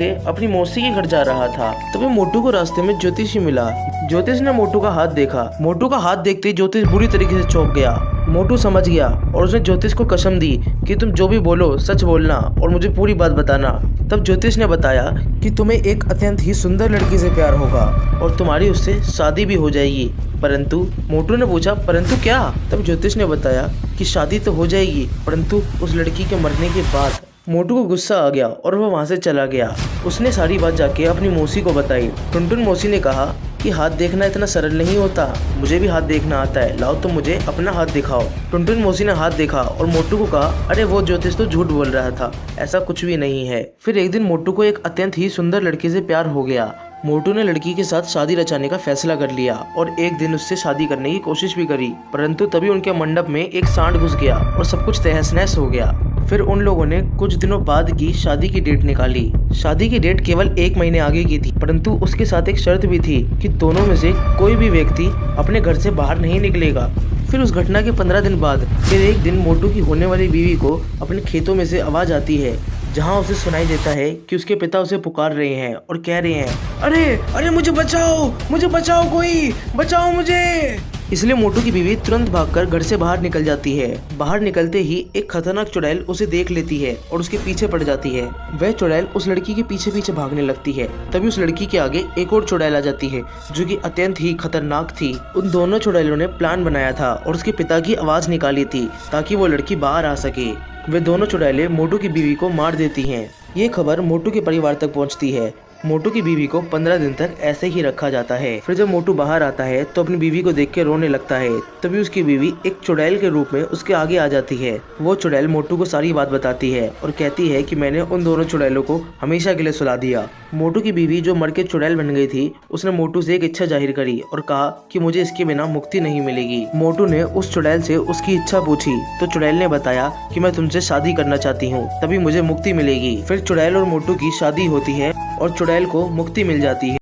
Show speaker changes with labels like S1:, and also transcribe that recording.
S1: अपनी मौसी के घर जा रहा था। तभी मोटू को रास्ते में ज्योतिषी मिला। ज्योतिष ने मोटू का हाथ देखा। मोटू का हाथ देखते ही ज्योतिष बुरी तरीके से चौंक गया। मोटू समझ गया और उसने ज्योतिष को कसम दी कि तुम जो भी बोलो सच बोलना और मुझे पूरी बात बताना। तब ज्योतिष ने बताया कि तुम्हें एक अत्यंत ही सुंदर लड़की से प्यार होगा और तुम्हारी उससे शादी भी हो जाएगी। परंतु मोटू ने पूछा परंतु क्या? तब ज्योतिष ने बताया कि शादी तो हो जाएगी परंतु उस लड़की के मरने के बाद। मोटू को गुस्सा आ गया और वह वहाँ से चला गया। उसने सारी बात जाके अपनी मौसी को बताई। टुनटुन मौसी ने कहा कि हाथ देखना इतना सरल नहीं होता, मुझे भी हाथ देखना आता है, लाओ तुम मुझे अपना हाथ दिखाओ। टुनटुन मौसी ने हाथ देखा और मोटू को कहा अरे वो ज्योतिष तो झूठ बोल रहा था, ऐसा कुछ भी नहीं है। फिर एक दिन मोटू को एक अत्यंत ही सुंदर लड़की से प्यार हो गया। मोटू ने लड़की के साथ शादी रचाने का फैसला कर लिया और एक दिन उससे शादी करने की कोशिश भी करी, परंतु तभी उनके मंडप में एक सांड घुस गया और सब कुछ तहस नहस हो गया। फिर उन लोगों ने कुछ दिनों बाद की शादी की डेट निकाली। शादी की डेट केवल 1 महीने आगे की थी, परंतु उसके साथ एक शर्त भी थी कि दोनों में से कोई भी व्यक्ति अपने घर से बाहर नहीं निकलेगा। फिर उस घटना के 15 दिन बाद फिर एक दिन मोटू की होने वाली बीवी को अपने खेतों में से आवाज आती है, जहां उसे सुनाई देता है कि उसके पिता उसे पुकार रहे हैं और कह रहे हैं अरे अरे मुझे बचाओ, कोई बचाओ मुझे। इसलिए मोटू की बीवी तुरंत भागकर घर से बाहर निकल जाती है। बाहर निकलते ही एक खतरनाक चुड़ैल उसे देख लेती है और उसके पीछे पड़ जाती है। वह चुड़ैल उस लड़की के पीछे पीछे भागने लगती है। तभी उस लड़की के आगे एक और चुड़ैल आ जाती है जो कि अत्यंत ही खतरनाक थी। उन दोनों चुड़ैलों ने प्लान बनाया था और उसके पिता की आवाज निकाली थी ताकि वो लड़की बाहर आ सके। वे दोनों चुड़ैलें मोटू की बीवी को मार देती हैं। ये खबर मोटू के परिवार तक पहुंचती है। मोटू की बीवी को 15 दिन तक ऐसे ही रखा जाता है। फिर जब मोटू बाहर आता है तो अपनी बीवी को देख के रोने लगता है। तभी उसकी बीवी एक चुड़ैल के रूप में उसके आगे आ जाती है। वो चुड़ैल मोटू को सारी बात बताती है और कहती है कि मैंने उन दोनों चुड़ैलों को हमेशा के लिए सुला दिया। मोटू की बीवी जो मर के चुड़ैल बन गई थी उसने मोटू से एक इच्छा जाहिर करी और कहा कि मुझे इसके बिना मुक्ति नहीं मिलेगी। मोटू ने उस चुड़ैल से उसकी इच्छा पूछी तो चुड़ैल ने बताया कि मैं तुमसे शादी करना चाहती हूँ, तभी मुझे मुक्ति मिलेगी। फिर चुड़ैल और मोटू की शादी होती है और चुड़ैल को मुक्ति मिल जाती है।